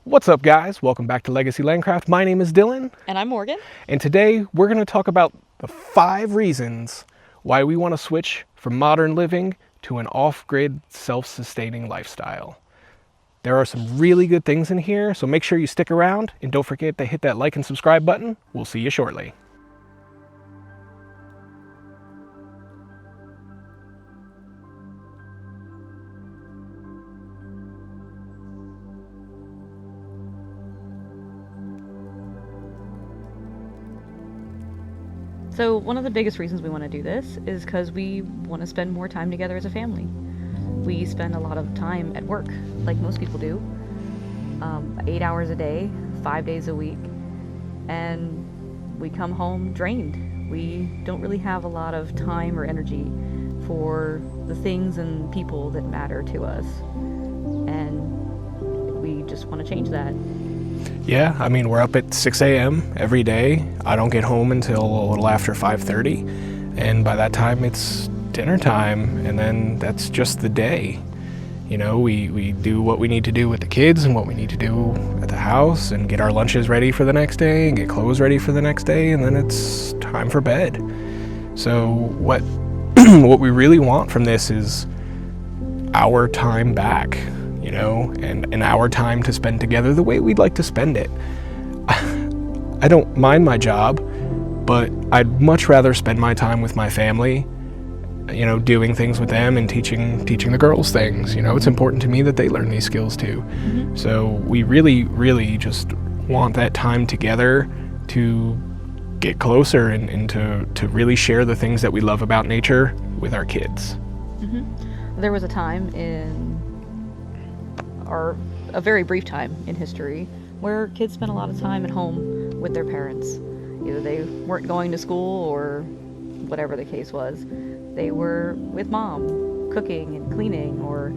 What's up, guys? Welcome back to Legacy Landcraft. My name is Dylan, And I'm Morgan. and today we're going to talk about the 5 reasons why we want to switch from modern living to an off-grid, self-sustaining lifestyle. There are some really good things in here, so make sure you stick around, and don't forget to hit that like and subscribe button. We'll see you shortly. So one of the biggest reasons we want to do this is because we want to spend more time together as a family. We spend a lot of time at work, like most people do, 8 hours a day, 5 days a week, and we come home drained. We don't really have a lot of time or energy for the things and people that matter to us, and we just want to change that. Yeah, I mean, we're up at 6 a.m. every day. I don't get home until a little after 5:30, and by that time it's dinner time, and then that's just the day. You know, we do what we need to do with the kids and what we need to do at the house and get our lunches ready for the next day and get clothes ready for the next day, and then it's time for bed. So what what we really want from this is our time back, you know, and our time to spend together the way we'd like to spend it. I don't mind my job, but I'd much rather spend my time with my family, you know, doing things with them and teaching the girls things. You know, it's important to me that they learn these skills too. Mm-hmm. So we really just want that time together to get closer and to really share the things that we love about nature with our kids. Mm-hmm. There was a time a very brief time in history where kids spent a lot of time at home with their parents. Either they weren't going to school or whatever the case was. They were with mom cooking and cleaning, or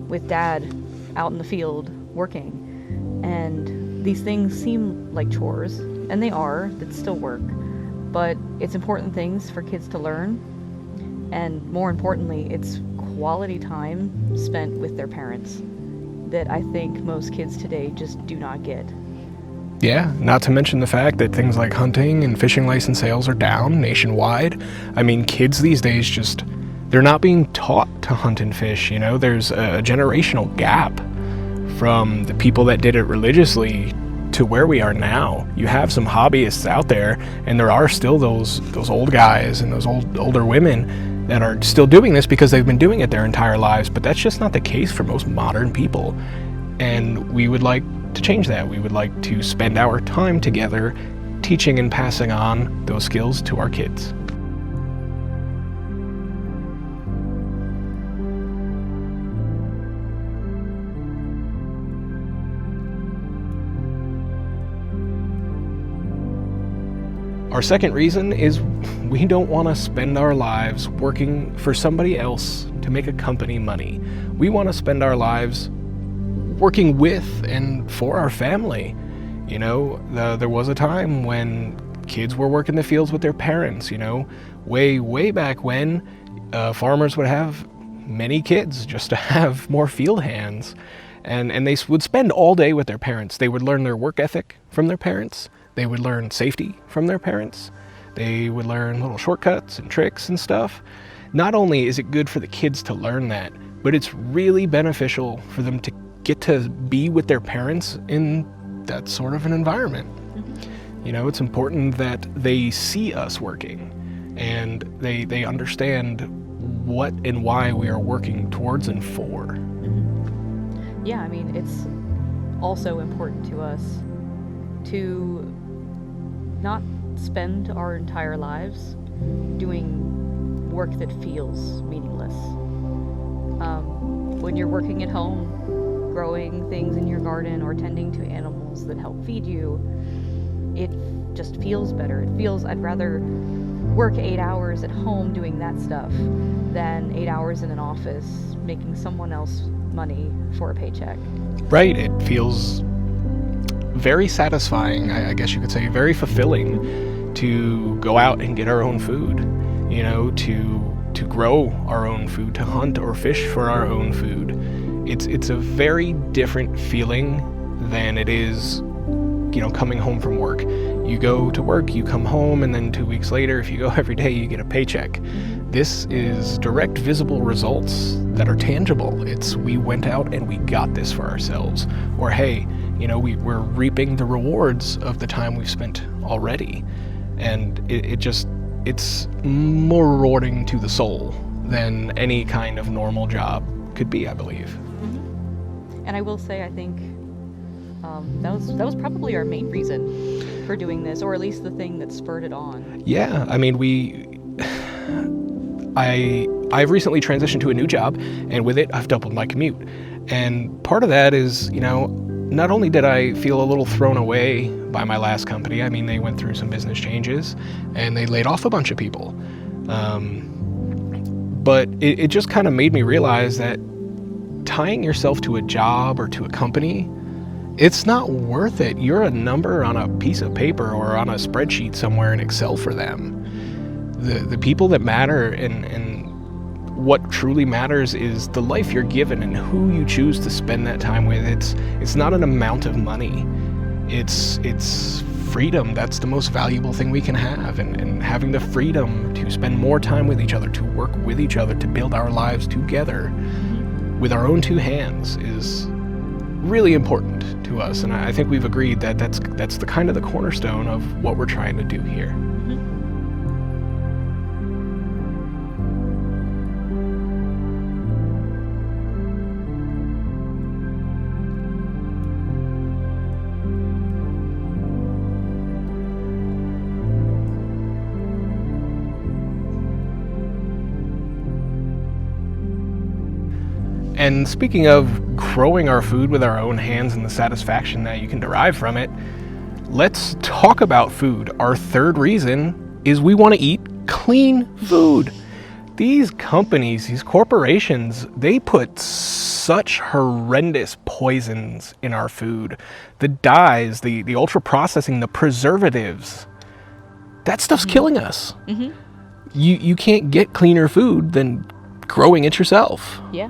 with dad out in the field working. And these things seem like chores, and they are, that still work. But it's important things for kids to learn, and more importantly, it's quality time spent with their parents that I think most kids today just do not get. Yeah, not to mention the fact that things like hunting and fishing license sales are down nationwide. I mean, kids these days they're not being taught to hunt and fish, you know? There's a generational gap from the people that did it religiously to where we are now. You have some hobbyists out there, and there are still those old guys and those older women that are still doing this because they've been doing it their entire lives, but that's just not the case for most modern people. And we would like to change that. We would like to spend our time together teaching and passing on those skills to our kids. Our second reason is we don't want to spend our lives working for somebody else to make a company money. We want to spend our lives working with and for our family. You know, there was a time when kids were working the fields with their parents, you know, way back when farmers would have many kids just to have more field hands. And they would spend all day with their parents. They would learn their work ethic from their parents. They would learn safety from their parents. They would learn little shortcuts and tricks and stuff. Not only is it good for the kids to learn that, but it's really beneficial for them to get to be with their parents in that sort of an environment. Mm-hmm. You know, it's important that they see us working and they understand what and why we are working towards and for. Mm-hmm. Yeah, I mean, it's also important to us to not spend our entire lives doing work that feels meaningless. When you're working at home, growing things in your garden or tending to animals that help feed you, it just feels better. It feels, I'd rather work 8 hours at home doing that stuff than 8 hours in an office making someone else money for a paycheck. Right, it feels very satisfying, I guess you could say, very fulfilling to go out and get our own food, you know, to grow our own food, to hunt or fish for our own food. It's a very different feeling than it is, coming home from work. You go to work, you come home, and then 2 weeks later, if you go every day, you get a paycheck. This is direct, visible results that are tangible. It's we went out and we got this for ourselves. Or hey, we're reaping the rewards of the time we've spent already. And it's more rewarding to the soul than any kind of normal job could be, I believe. And I will say, I think that was probably our main reason for doing this, or at least the thing that spurred it on. Yeah, I mean, I've recently transitioned to a new job, and with it, I've doubled my commute. And part of that is, not only did I feel a little thrown away by my last company, I mean, they went through some business changes, and they laid off a bunch of people. But it just kind of made me realize that tying yourself to a job or to a company, it's not worth it. You're a number on a piece of paper or on a spreadsheet somewhere in Excel for them. The people that matter and what truly matters is the life you're given and who you choose to spend that time with. It's not an amount of money. It's freedom. That's the most valuable thing we can have. And having the freedom to spend more time with each other, to work with each other, to build our lives together with our own two hands is really important to us. And I think we've agreed that that's the kind of the cornerstone of what we're trying to do here. And speaking of growing our food with our own hands and the satisfaction that you can derive from it, let's talk about food. Our third reason is we want to eat clean food. These companies, these corporations, they put such horrendous poisons in our food. The dyes, the ultra processing, the preservatives. That stuff's killing us. You can't get cleaner food than growing it yourself. Yeah.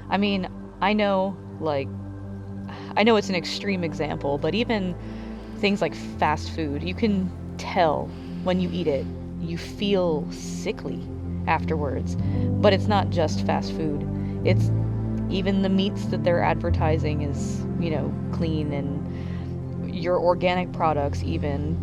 I mean, I know it's an extreme example, but even things like fast food, you can tell when you eat it, you feel sickly afterwards. But it's not just fast food. It's even the meats that they're advertising is, clean, and your organic products even,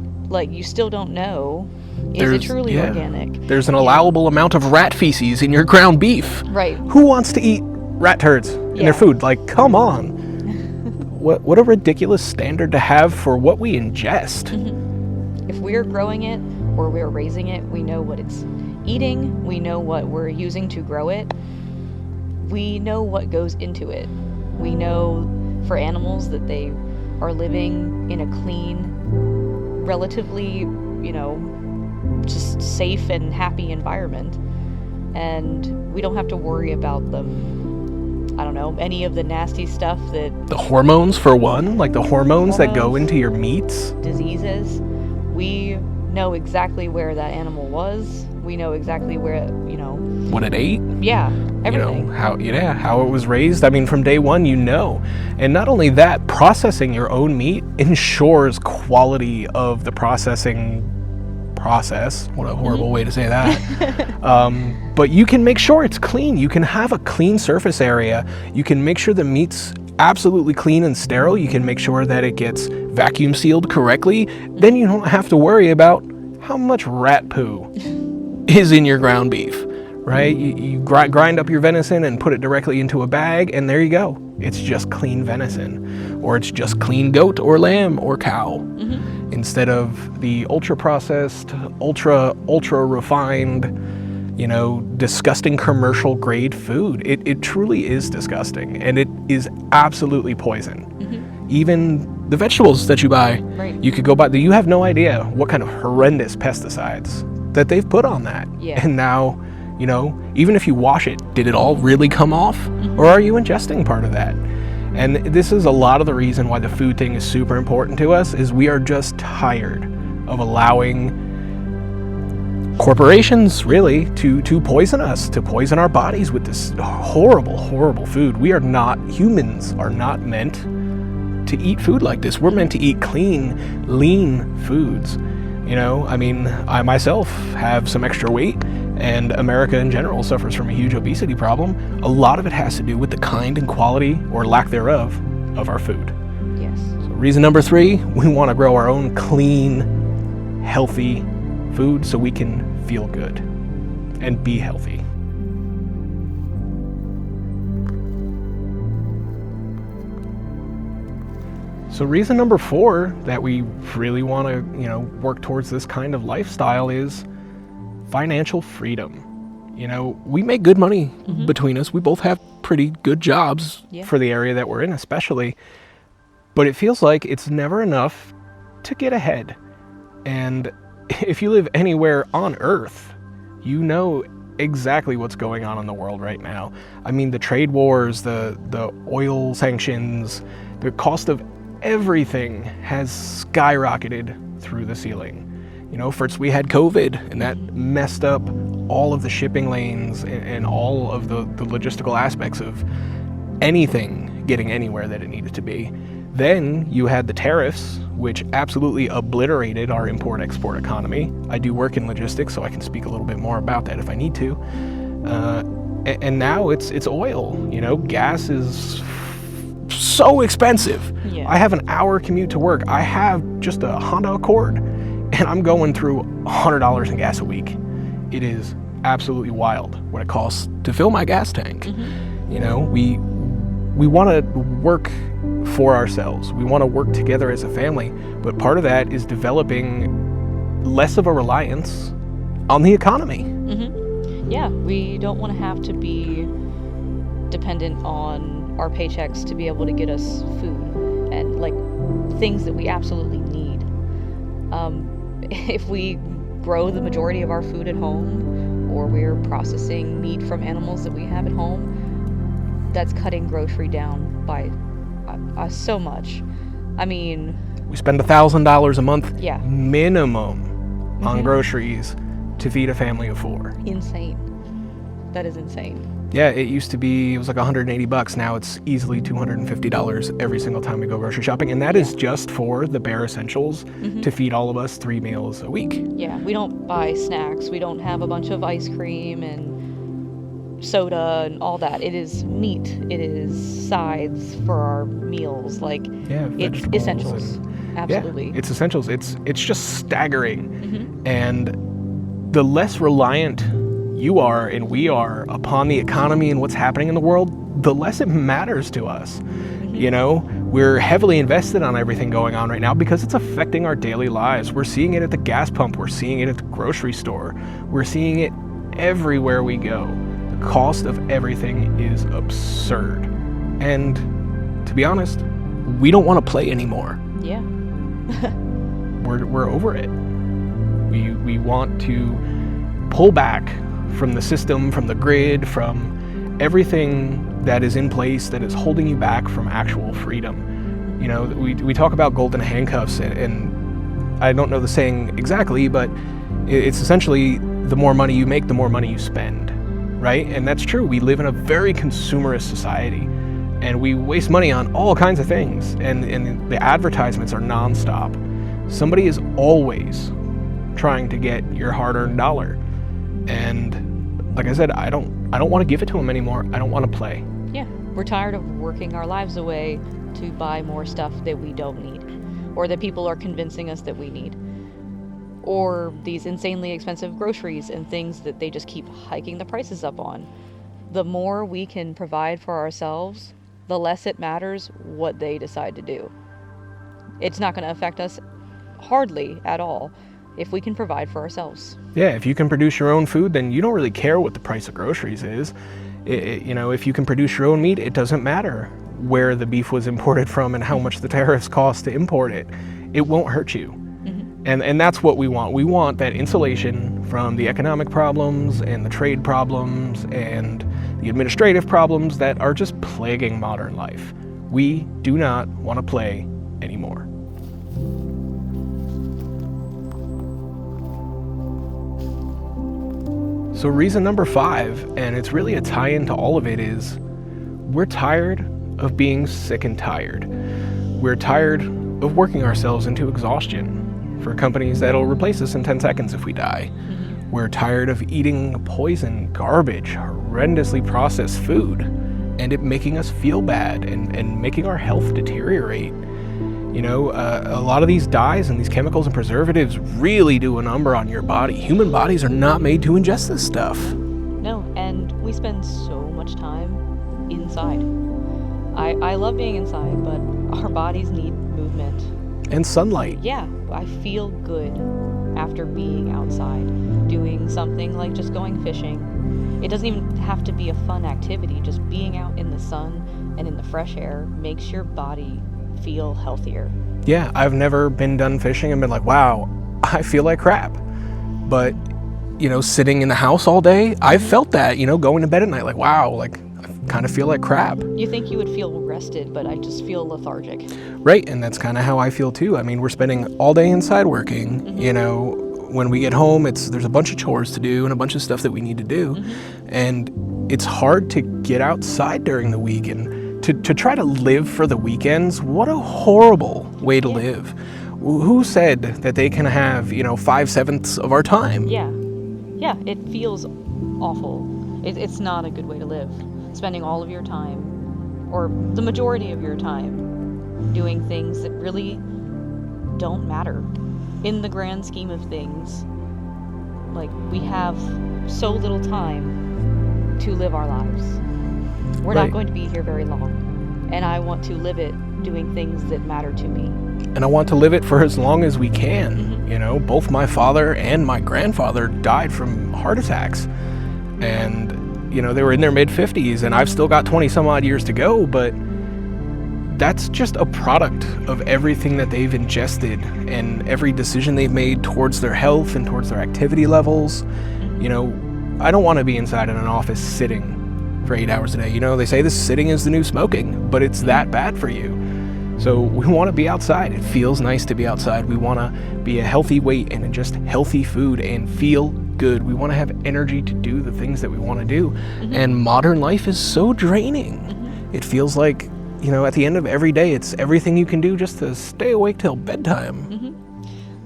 you still don't know. Is it truly organic? There's an allowable amount of rat feces in your ground beef. Right. Who wants to eat rat turds in their food? Come on. What a ridiculous standard to have for what we ingest. If we're growing it or we're raising it, we know what it's eating, we know what we're using to grow it, we know what goes into it. We know for animals that they are living in a clean, relatively, just safe and happy environment. And we don't have to worry about them, any of the nasty stuff that... The hormones, for one, the hormones that go into your meats. Diseases. We know exactly where that animal was. We know exactly where, what it ate. Yeah, everything. How it was raised. I mean, from day one, And not only that, processing your own meat ensures quality of the processing process. What a horrible way to say that. But you can make sure it's clean. You can have a clean surface area. You can make sure the meat's absolutely clean and sterile. You can make sure that it gets vacuum sealed correctly. Then you don't have to worry about how much rat poo is in your ground beef, right? You grind up your venison and put it directly into a bag, and there you go. It's just clean venison, or it's just clean goat or lamb or cow. Instead of the ultra-processed, ultra-refined, disgusting commercial grade food. It truly is disgusting, and it is absolutely poison. Even the vegetables that you buy, you could go buy, you have no idea what kind of horrendous pesticides that they've put on that. Yeah. And now, even if you wash it, did it all really come off? Or are you ingesting part of that? And this is a lot of the reason why the food thing is super important to us, is we are just tired of allowing corporations really to poison us, to poison our bodies with this horrible, horrible food. Humans are not meant to eat food like this. We're meant to eat clean, lean foods. You know, I mean, I myself have some extra weight, and America in general suffers from a huge obesity problem. A lot of it has to do with the kind and quality, or lack thereof, of our food. Yes. So reason number 3, we want to grow our own clean, healthy food so we can feel good and be healthy. So reason number 4 that we really want to, work towards this kind of lifestyle is financial freedom. We make good money between us. We both have pretty good jobs for the area that we're in, especially. But it feels like it's never enough to get ahead. And if you live anywhere on Earth, you know exactly what's going on in the world right now. I mean, the trade wars, the oil sanctions, the cost of everything has skyrocketed through the ceiling. First we had COVID, and that messed up all of the shipping lanes and all of the logistical aspects of anything getting anywhere that it needed to be. Then you had the tariffs, which absolutely obliterated our import-export economy. I do work in logistics, so I can speak a little bit more about that if I need to. And now it's oil. Gas is so expensive. Yeah. I have an hour commute to work. I have just a Honda Accord, and I'm going through $100 in gas a week. It is absolutely wild what it costs to fill my gas tank. We want to work for ourselves. We want to work together as a family, but part of that is developing less of a reliance on the economy. Yeah, we don't want to have to be dependent on our paychecks to be able to get us food and things that we absolutely need. If we grow the majority of our food at home, or we're processing meat from animals that we have at home, that's cutting grocery down by so much. I mean, we spend $1,000 a month minimum on groceries to feed a family of 4. Insane. That is insane. Yeah, it used to be, it was like $180. Now it's easily $250 every single time we go grocery shopping. And that is just for the bare essentials to feed all of us 3 meals a week. Yeah, we don't buy snacks. We don't have a bunch of ice cream and soda and all that. It is meat. It is sides for our meals. It's essentials. Absolutely. Yeah, it's essentials. It's just staggering. And the less reliant you are and we are upon the economy and what's happening in the world, the less it matters to us. We're heavily invested on everything going on right now because it's affecting our daily lives. We're seeing it at the gas pump. We're seeing it at the grocery store. We're seeing it everywhere we go. The cost of everything is absurd. And to be honest, we don't want to play anymore. Yeah. We're over it. We want to pull back from the system, from the grid, from everything that is in place that is holding you back from actual freedom. We talk about golden handcuffs, and I don't know the saying exactly, but it's essentially the more money you make, the more money you spend, right? And that's true. We live in a very consumerist society, and we waste money on all kinds of things, and the advertisements are nonstop. Somebody is always trying to get your hard-earned dollar. And like I said, I don't want to give it to them anymore. I don't want to play. Yeah, we're tired of working our lives away to buy more stuff that we don't need, or that people are convincing us that we need, or these insanely expensive groceries and things that they just keep hiking the prices up on. The more we can provide for ourselves, the less it matters what they decide to do. It's not going to affect us hardly at all if we can provide for ourselves. Yeah, if you can produce your own food, then you don't really care what the price of groceries is. If you can produce your own meat, it doesn't matter where the beef was imported from and how much the tariffs cost to import it. It won't hurt you. And that's what we want. We want that insulation from the economic problems and the trade problems and the administrative problems that are just plaguing modern life. We do not want to play anymore. So reason number 5, and it's really a tie-in to all of it, is we're tired of being sick and tired. we're tired of working ourselves into exhaustion for companies that'll replace us in 10 seconds if we die. We're tired of eating poison, garbage, horrendously processed food, and it making us feel bad and making our health deteriorate. You know, a lot of these dyes and these chemicals and preservatives really do a number on your body. Human bodies are not made to ingest this stuff. No, and we spend so much time inside. I love being inside, but our bodies need movement. And sunlight. Yeah, I feel good after being outside, doing something like just going fishing. It doesn't even have to be a fun activity. Just being out in the sun and in the fresh air makes your body feel healthier. Yeah, I've never been done fishing and been like, wow, I feel like crap. But, you know, sitting in the house all day, I've felt that, you know, going to bed at night, like, wow, like, I kind of feel like crap. You think you would feel rested, but I just feel lethargic. Right, and that's kind of how I feel too. I mean, we're spending all day inside working, you know, when we get home, there's a bunch of chores to do and a bunch of stuff that we need to do. And it's hard to get outside during the week and to try to live for the weekends. What a horrible way to live. Who said that they can have, you know, 5/7 of our time? Yeah, it feels awful. It's not a good way to live. Spending all of your time, or the majority of your time, doing things that really don't matter in the grand scheme of things. Like, we have so little time to live our lives. We're not going to be here very long, and I want to live it doing things that matter to me. And I want to live it for as long as we can. You know, both my father and my grandfather died from heart attacks, and you know, they were in their mid-50s, and I've still got 20 some odd years to go, but that's just a product of everything that they've ingested and every decision they've made towards their health and towards their activity levels. You know, I don't want to be inside in an office sitting for 8 hours a day. You know, they say this sitting is the new smoking, but it's that bad for you. So we want to be outside. It feels nice to be outside. We want to be a healthy weight and ingest healthy food and feel good. We want to have energy to do the things that we want to do. And modern life is so draining. It feels like, you know, at the end of every day, it's everything you can do just to stay awake till bedtime.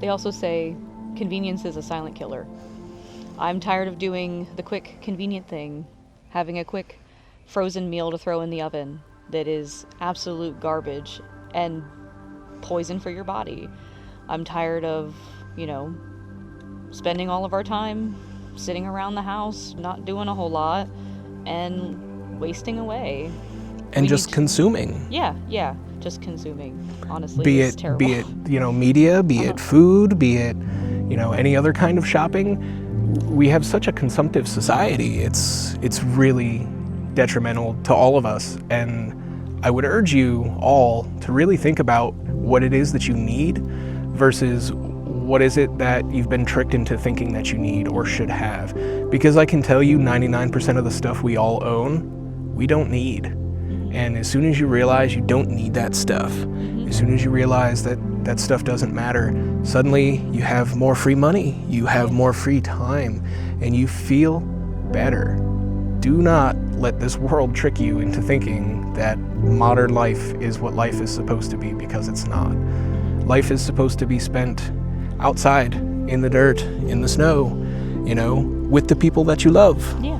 They also say convenience is a silent killer. I'm tired of doing the quick, convenient thing, having a quick frozen meal to throw in the oven that is absolute garbage and poison for your body. I'm tired of, you know, spending all of our time sitting around the house, not doing a whole lot, and wasting away. And just consuming. Yeah, just consuming. Honestly, be it's terrible. Be it, you know, media, be it food, be it, you know, any other kind of shopping. We have such a consumptive society. It's really detrimental to all of us. And I would urge you all to really think about what it is that you need versus what is it that you've been tricked into thinking that you need or should have. Because I can tell you 99% of the stuff we all own, we don't need. And as soon as you realize you don't need that stuff, as soon as you realize that that stuff doesn't matter, suddenly you have more free money, you have more free time, and you feel better. Do not let this world trick you into thinking that modern life is what life is supposed to be, because it's not. Life is supposed to be spent outside, in the dirt, in the snow, you know, with the people that you love. Yeah.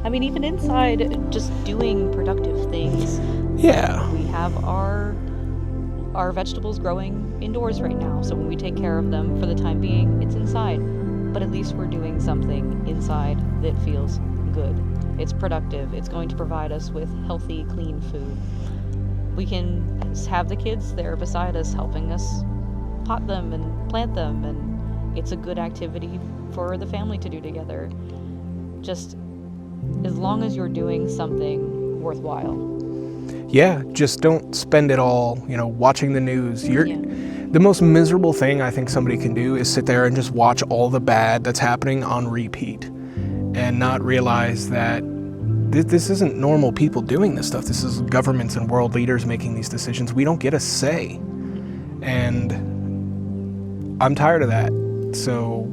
I mean, even inside, just doing productive things. Yeah. We have our vegetables growing indoors right now, so when we take care of them for the time being, it's inside. But at least we're doing something inside that feels good. It's productive. It's going to provide us with healthy, clean food. We can have the kids there beside us helping us pot them and plant them, and it's a good activity for the family to do together. Just as long as you're doing something worthwhile. Yeah, just don't spend it all, you know, watching the news. The most miserable thing I think somebody can do is sit there and just watch all the bad that's happening on repeat and not realize that this isn't normal people doing this stuff. This is governments and world leaders making these decisions. We don't get a say. And I'm tired of that. So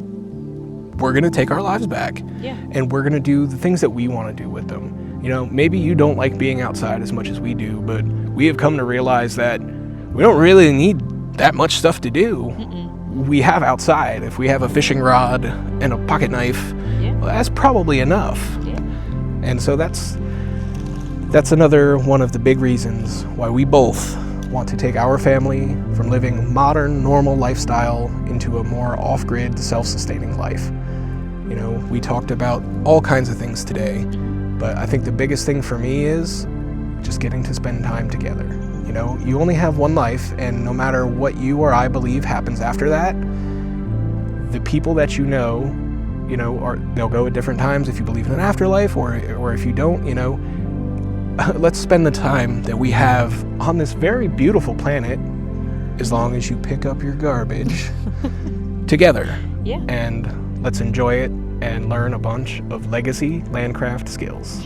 we're going to take our lives back. Yeah. And we're going to do the things that we want to do with them. You know, maybe you don't like being outside as much as we do, but we have come to realize that we don't really need that much stuff to do. We have outside. If we have a fishing rod and a pocket knife, well, that's probably enough. And so that's another one of the big reasons why we both want to take our family from living modern, normal lifestyle into a more off-grid, self-sustaining life. You know, we talked about all kinds of things today, but I think the biggest thing for me is just getting to spend time together. You know, you only have one life, and no matter what you or I believe happens after that, the people that you know, they'll go at different times if you believe in an afterlife, or if you don't, let's spend the time that we have on this very beautiful planet, as long as you pick up your garbage, together. Yeah. And let's enjoy it and learn a bunch of legacy landcraft skills.